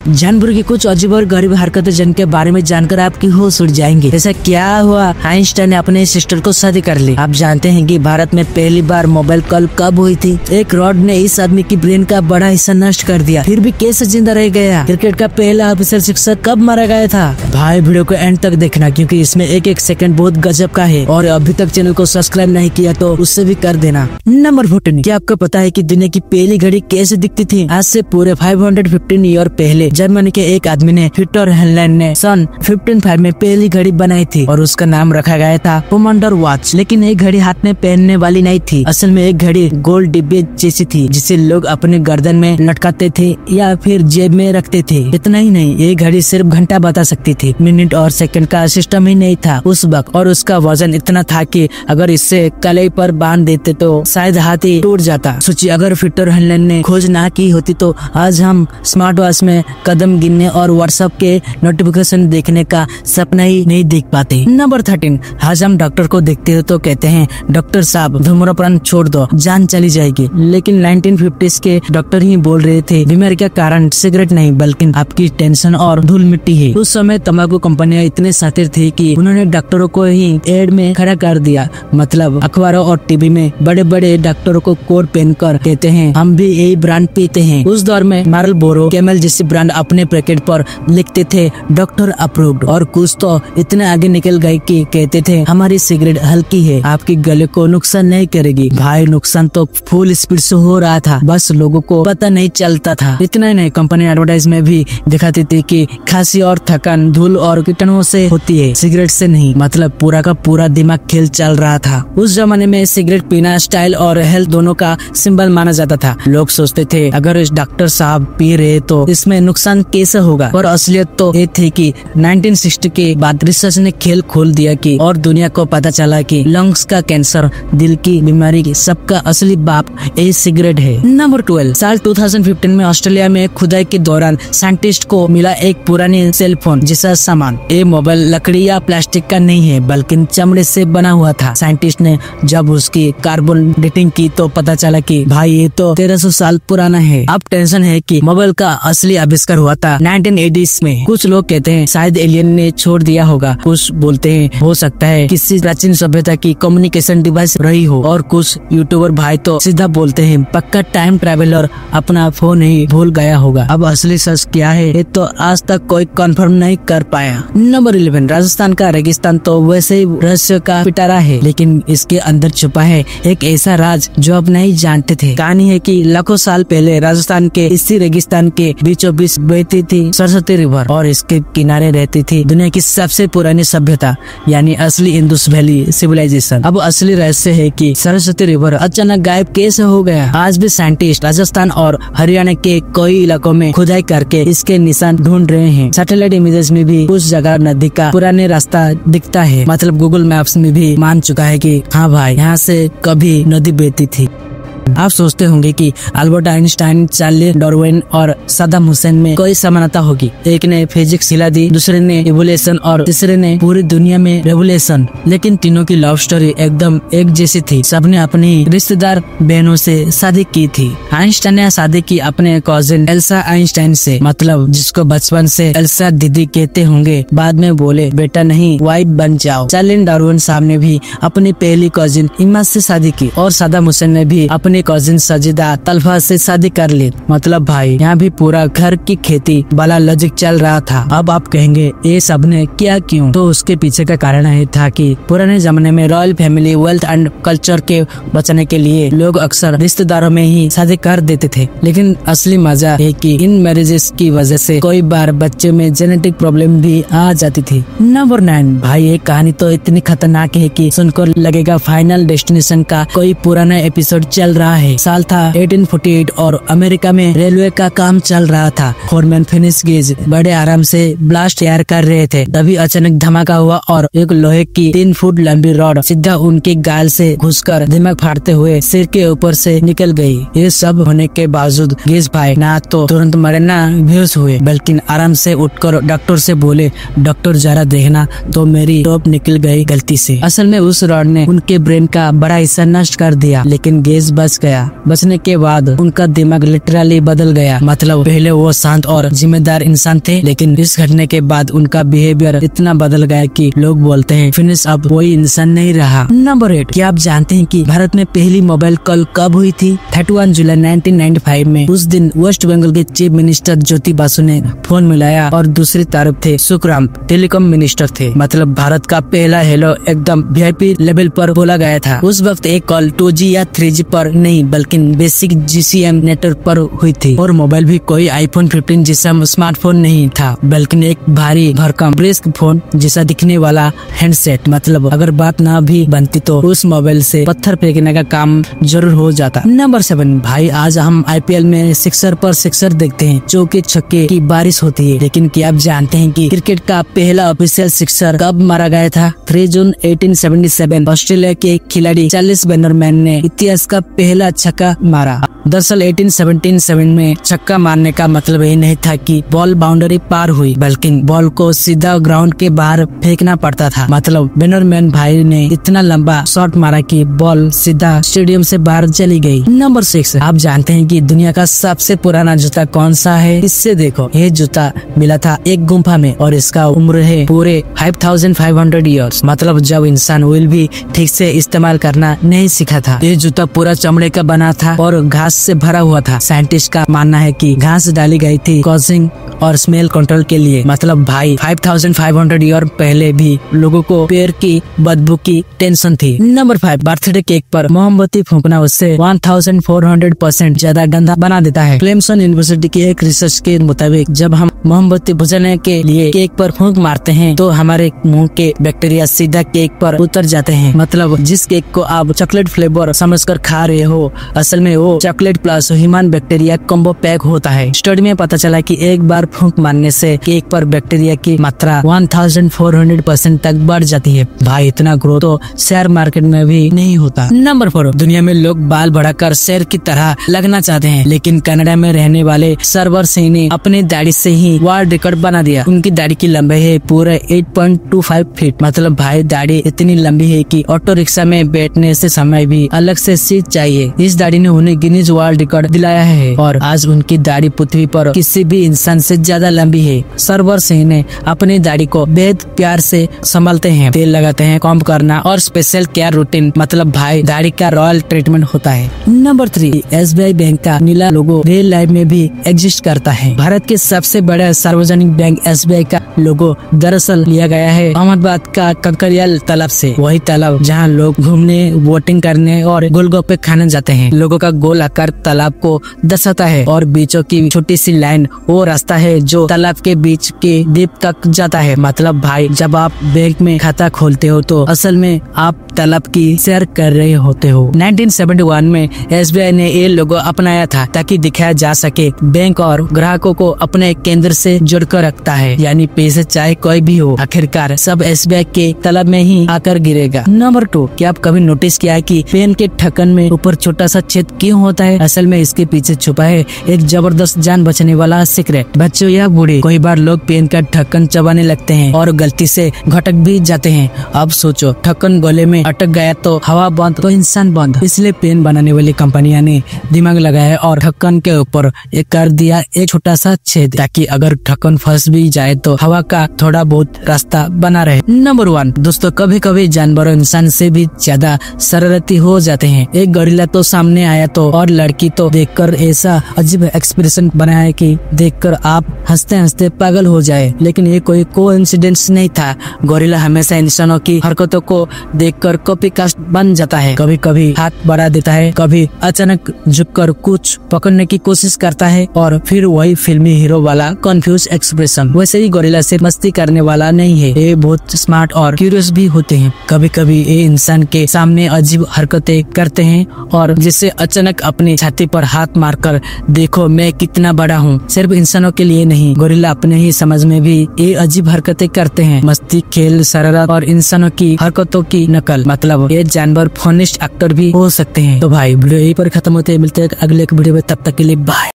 जानवर की कुछ अजीब और गरीब हरकतें जिनके बारे में जानकर आपकी होश उड़ जाएंगे। ऐसा क्या हुआ आइंस्टाइन ने अपने सिस्टर को शादी कर ली। आप जानते हैं कि भारत में पहली बार मोबाइल कॉल कब हुई थी? एक रॉड ने इस आदमी की ब्रेन का बड़ा हिस्सा नष्ट कर दिया, फिर भी कैसे जिंदा रह गया? क्रिकेट का पहला ऑफिसर शिक्षक कब मारा गया था? भाई वीडियो को एंड तक देखना क्योंकि इसमें एक एक सेकंड बहुत गजब का है। और अभी तक चैनल को सब्सक्राइब नहीं किया तो उससे भी कर देना। नंबर 14, क्या आपको पता है कि दुनिया की पहली घड़ी कैसे दिखती थी? आज से पूरे 515 ईयर पहले जर्मनी के एक आदमी ने विक्टर हेनलेन ने सन 1505 में पहली घड़ी बनाई थी और उसका नाम रखा गया था कोमांडर वॉच। लेकिन एक घड़ी हाथ में पहनने वाली नहीं थी। असल में एक घड़ी गोल डिब्बे जैसी थी जिसे लोग अपने गर्दन में लटकाते थे या फिर जेब में रखते थे। इतना ही नहीं, ये घड़ी सिर्फ घंटा बता सकती थी, मिनट और सेकंड का सिस्टम ही नहीं था उस वक्त। और उसका वजन इतना था कि अगर इससे कलाई पर बांध देते तो शायद हाथ ही टूट जाता। सोचिए, अगर विक्टर हेनलेन ने खोज ना की होती तो आज हम स्मार्ट वॉच में कदम गिनने और व्हाट्सएप के नोटिफिकेशन देखने का सपना ही नहीं देख पाते। नंबर 13, आज हम डॉक्टर को देखते हो तो कहते हैं डॉक्टर साहब धूम्रपान छोड़ दो, जान चली जाएगी। लेकिन 1950s के डॉक्टर ही बोल रहे थे बीमारी का कारण सिगरेट नहीं बल्कि आपकी टेंशन और धूल मिट्टी है। उस समय तंबाकू कंपनियां इतने शातिर थी कि उन्होंने डॉक्टरों को ही एड में खड़ा कर दिया। मतलब अखबारों और टीवी में बड़े बड़े डॉक्टरों को कोट पहनकर कहते हैं हम भी यही ब्रांड पीते हैं। उस दौर में मार्लबोरो, कैमल जैसी ब्रांड अपने पैकेट पर लिखते थे डॉक्टर अप्रूव्ड। और कुछ तो इतने आगे निकल गए कि कहते थे हमारी सिगरेट हल्की है, आपके गले को नुकसान नहीं करेगी। भाई नुकसान तो फुल स्पीड से हो रहा था, बस लोगों को पता नहीं चलता था। इतना ही नहीं, कंपनी एडवर्टाइज में भी दिखाती थी कि खांसी और थकान धूल और कीटाणुओं से होती है, सिगरेट से नहीं। मतलब पूरा का पूरा दिमाग खेल चल रहा था। उस जमाने में सिगरेट पीना स्टाइल और हेल्थ दोनों का सिंबल माना जाता था। लोग सोचते थे अगर इस डॉक्टर साहब पी रहे तो इसमें नुकसान कैसे होगा। और असलियत तो ये थी कि 1960 के बाद रिसर्च ने खेल खोल दिया कि और दुनिया को पता चला कि लंग्स का कैंसर, दिल की बीमारी की सबका असली बाप ये सिगरेट है। नंबर 12, साल 2015 में ऑस्ट्रेलिया में खुदाई के दौरान साइंटिस्ट को मिला एक पुरानी सेल फोन जैसा सामान। ये मोबाइल लकड़ी या प्लास्टिक का नहीं है बल्कि चमड़े से बना हुआ था। साइंटिस्ट ने जब उसकी कार्बन डेटिंग की तो पता चला कि भाई ये तो 1300 साल पुराना है। अब टेंशन है कि मोबाइल का असली आविष्कार हुआ था 1980s में। कुछ लोग कहते हैं शायद एलियन ने छोड़ दिया होगा, कुछ बोलते हैं हो सकता है किसी प्राचीन सभ्यता की कम्युनिकेशन डिवाइस रही हो, और कुछ यूट्यूबर भाई तो सीधा बोलते हैं पक्का टाइम ट्रैवलर अपना फोन ही भूल गया होगा। अब असली सच क्या है ये तो आज तक कोई कंफर्म नहीं कर पाया। नंबर 11, राजस्थान का रेगिस्तान तो वैसे ही रहस्य का पिटारा है, लेकिन इसके अंदर छुपा है एक ऐसा राज जो अब नहीं जानते थे। कहानी है कि लाखों साल पहले राजस्थान के इसी रेगिस्तान के बीचों बीच बहती थी सरस्वती रिवर और इसके किनारे रहती थी दुनिया की सबसे पुरानी सभ्यता यानी असली इंडस वैली सिविलाइजेशन। अब असली रहस्य है कि सरस्वती रिवर अचानक गायब कैसे हो गया। आज भी साइंटिस्ट राजस्थान और हरियाणा के कई इलाकों में खुदाई करके इसके निशान ढूंढ रहे हैं। सैटेलाइट इमेजेस में भी कुछ जगह नदी का पुराने रास्ता दिखता है। मतलब गूगल मैप्स में भी मान चुका है कि हाँ भाई यहाँ से कभी नदी बहती थी। आप सोचते होंगे कि अल्बर्ट आइंस्टाइन, चार्ली डार्विन और सद्दाम हुसैन में कोई समानता होगी। एक ने फिजिक्स हिला दी, दूसरे ने इवोल्यूशन और तीसरे ने पूरी दुनिया में रेवोल्यूशन। लेकिन तीनों की लव स्टोरी एकदम एक जैसी थी। सबने अपनी रिश्तेदार बहनों से शादी की थी। आइंस्टाइन ने शादी की अपने कजिन एल्सा आइंस्टाइन से, मतलब जिसको बचपन से एल्सा दीदी कहते होंगे। बाद में बोले बेटा नहीं वाइफ बन जाओ। चार्ली डार्विन साहब ने भी अपनी पहली कजिन इमा से शादी की और सद्दाम हुसैन ने भी अपनी कजिन सजिदा तलफा से शादी कर ली। मतलब भाई यहाँ भी पूरा घर की खेती वाला लॉजिक चल रहा था। अब आप कहेंगे ये सब ने क्या क्यों? तो उसके पीछे का कारण ये था कि पुराने जमाने में royal family wealth and culture के बचाने के लिए लोग अक्सर रिश्तेदारों में ही शादी कर देते थे। लेकिन असली मजा है कि इन मैरिजेस की वजह से कई बार बच्चे में जेनेटिक प्रॉब्लम भी आ जाती थी। नंबर 9, भाई ये कहानी तो इतनी खतरनाक है कि सुनकर लगेगा फाइनल डेस्टिनेशन का कोई पुराना एपिसोड चल रहा है। साल था 1848 और अमेरिका में रेलवे का काम चल रहा था। फोरमैन फिनिश गेज बड़े आराम से ब्लास्ट तैयार कर रहे थे, तभी अचानक धमाका हुआ और एक लोहे की 3 फुट लंबी रॉड सीधा उनके गाल से घुसकर दिमाग फाड़ते हुए सिर के ऊपर से निकल गई। ये सब होने के बावजूद गेज भाई ना तो तुरंत मरे ना बेहोश हुए, बल्कि आराम से उठकर डॉक्टर से बोले डॉक्टर जरा देखना तो मेरी टॉप निकल गई गलती से। असल में उस रॉड ने उनके ब्रेन का बड़ा हिस्सा नष्ट कर दिया, लेकिन गेज बच बच गया। बचने के बाद उनका दिमाग लिटरली बदल गया। मतलब पहले वो शांत और जिम्मेदार इंसान थे, लेकिन इस घटने के बाद उनका बिहेवियर इतना बदल गया कि लोग बोलते हैं फिनिश अब कोई इंसान नहीं रहा। नंबर 8, क्या आप जानते हैं कि भारत में पहली मोबाइल कॉल कब हुई थी? 31 जुलाई 1995 में। उस दिन वेस्ट बंगाल के चीफ मिनिस्टर ज्योति बासु ने फोन मिलाया और दूसरी तरफ थे सुखराम, टेलीकॉम मिनिस्टर थे। मतलब भारत का पहला हेलो एकदम VIP लेवल पर बोला गया था। उस वक्त एक कॉल 2G या 3G पर नहीं बल्कि बेसिक GSM नेटवर्क पर हुई थी और मोबाइल भी कोई iPhone 15 जैसा स्मार्टफोन नहीं था, बल्कि एक भारी भरकम ब्रिस्क फोन जैसा दिखने वाला हैंडसेट। मतलब अगर बात ना भी बनती तो उस मोबाइल से पत्थर फेंकने का काम जरूर हो जाता। नंबर 7, भाई आज हम IPL में सिक्सर पर सिक्सर देखते हैं, चौके छक्के की बारिश होती है, लेकिन क्या आप जानते हैं कि क्रिकेट का पहला ऑफिशियल सिक्सर कब मारा गया था? 3 जून 1877 ऑस्ट्रेलिया के खिलाड़ी चार्ल्स बेनरमैन ने इतिहास का पहला छक्का मारा। दरअसल 1877 में छक्का मारने का मतलब ये नहीं था कि बॉल बाउंड्री पार हुई, बल्कि बॉल को सीधा ग्राउंड के बाहर फेंकना पड़ता था। मतलब बेनरमैन भाई ने इतना लंबा शॉट मारा कि बॉल सीधा स्टेडियम से बाहर चली गई। नंबर 6, आप जानते हैं कि दुनिया का सबसे पुराना जूता कौन सा है? इससे देखो, ये जूता मिला था एक गुफा में और इसका उम्र है पूरे 5500 ईयर्स। मतलब जब इंसान व्हील भी ठीक से इस्तेमाल करना नहीं सीखा था। ये जूता पूरा चमड़े का बना था और घास से भरा हुआ था। साइंटिस्ट का मानना है कि घास डाली गई थी कॉजिंग और स्मेल कंट्रोल के लिए। मतलब भाई 5500 ईयर पहले भी लोगों को पैर की बदबू की टेंशन थी। नंबर 5, बर्थडे केक पर मोमबत्ती फूंकना उससे 1400% ज्यादा गंदा बना देता है। क्लेमसन यूनिवर्सिटी की एक रिसर्च के मुताबिक जब हम मोमबत्ती बुझाने के लिए केक पर फूंक मारते हैं तो हमारे मुंह के बैक्टीरिया सीधा केक पर उतर जाते हैं। मतलब जिस केक को आप चॉकलेट फ्लेवर समझकर खा रहे हो, असल में वो chocolate plus human bacteria combo pack होता है। स्टडी में पता चला कि एक बार फूंक मारने से केक पर बैक्टीरिया की मात्रा 1400% तक बढ़ जाती है। भाई इतना ग्रोथ तो शेयर मार्केट में भी नहीं होता। नंबर 4, दुनिया में लोग बाल बढ़ाकर शेर की तरह लगना चाहते हैं, लेकिन कनाडा में रहने वाले सर्वर सिंह ने अपनी दाढ़ी से ही वर्ल्ड रिकॉर्ड बना दिया। उनकी दाढ़ी की लंबाई है पूरे 8.25 फीट। मतलब भाई दाढ़ी इतनी लंबी है कि ऑटो रिक्शा में बैठने से समय भी अलग से सीट चाहिए। इस दाढ़ी ने उन्हें गिनीज वर्ल्ड रिकॉर्ड दिलाया है और आज उनकी दाढ़ी पृथ्वी पर किसी भी इंसान से ज्यादा लंबी है। सर्वर सिंह ने अपनी दाढ़ी को बेहद प्यार से संभालते हैं, तेल लगाते हैं, कॉम्ब करना और स्पेशल केयर रूटीन। मतलब भाई दाढ़ी का रॉयल ट्रीटमेंट होता है। नंबर 3, SBI बैंक का नीला लोगो रियल लाइफ में भी एग्जिस्ट करता है। भारत के सबसे बड़ा सार्वजनिक बैंक SBI का लोगो दरअसल लिया गया है अहमदाबाद का कंकरियाल तालाब से। वही तालाब जहाँ लोग घूमने, बोटिंग करने और गोलगप्पे खाने जाते हैं। लोगों का गोल आकार तालाब को दर्शाता है और बीचों की छोटी सी लाइन वो रास्ता है जो तालाब के बीच के द्वीप तक जाता है। मतलब भाई जब आप बैंक में खाता खोलते हो तो असल में आप तालाब की सैर कर रहे होते हो। 1971 में SBI ने ये लोगो अपनाया था ताकि दिखाया जा सके बैंक और ग्राहकों को अपने केंद्र से जोड़कर रखता है, यानी पैसे चाहे कोई भी हो आखिरकार सब SBI के तालाब में ही आकर गिरेगा। नंबर 2, क्या आप कभी नोटिस किया है कि पेन के ढक्कन में ऊपर छोटा सा छेद क्यों होता है? असल में इसके पीछे छुपा है एक जबरदस्त जान बचाने वाला सीक्रेट। बच्चों या बूढ़े, कई बार लोग पेन का ढक्कन चबाने लगते हैं और गलती से घटक भी जाते हैं। अब सोचो ढक्कन गले में अटक गया तो हवा बंद तो इंसान बंद। इसलिए पेन बनाने वाली कंपनियां ने दिमाग लगाया और ढक्कन के ऊपर एक कर दिया एक छोटा सा छेद, ताकि अगर ढक्कन फंस भी जाए तो हवा का थोड़ा बहुत रास्ता बना रहे। नंबर 1, दोस्तों कभी कभी जानवर इंसान से भी ज्यादा शरारती हो जाते हैं। एक गोरिल्ला तो सामने आया तो और लड़की तो देखकर ऐसा अजीब एक्सप्रेशन बनाया कि देखकर आप हंसते हंसते पागल हो जाए। लेकिन ये कोई कोइंसिडेंस नहीं था। गोरिल्ला हमेशा इंसानों की हरकतों को देखकर कॉपी कास्ट बन जाता है। कभी कभी हाथ बढ़ा देता है, कभी अचानक झुककर कुछ पकड़ने की कोशिश करता है और फिर वही फिल्मी हीरो वाला कंफ्यूज एक्सप्रेशन। वैसे ही गोरिल्ला से मस्ती करने वाला नहीं है, ये बहुत स्मार्ट और क्यूरियस भी होते हैं। कभी कभी ये इंसान के सामने अजीब हरकतें करते हैं और जिससे अचानक अपनी छाती पर हाथ मारकर देखो मैं कितना बड़ा हूँ। सिर्फ इंसानों के लिए नहीं, गोरिल्ला अपने ही समझ में भी ये अजीब हरकतें करते हैं। मस्ती, खेल, शरारत और इंसानों की हरकतों की नकल। मतलब ये जानवर फनिस्ट एक्टर भी हो सकते हैं। तो भाई वीडियो यहीं पर खत्म होते हैं, मिलते हैं अगले वीडियो में, तब तक के लिए बाय।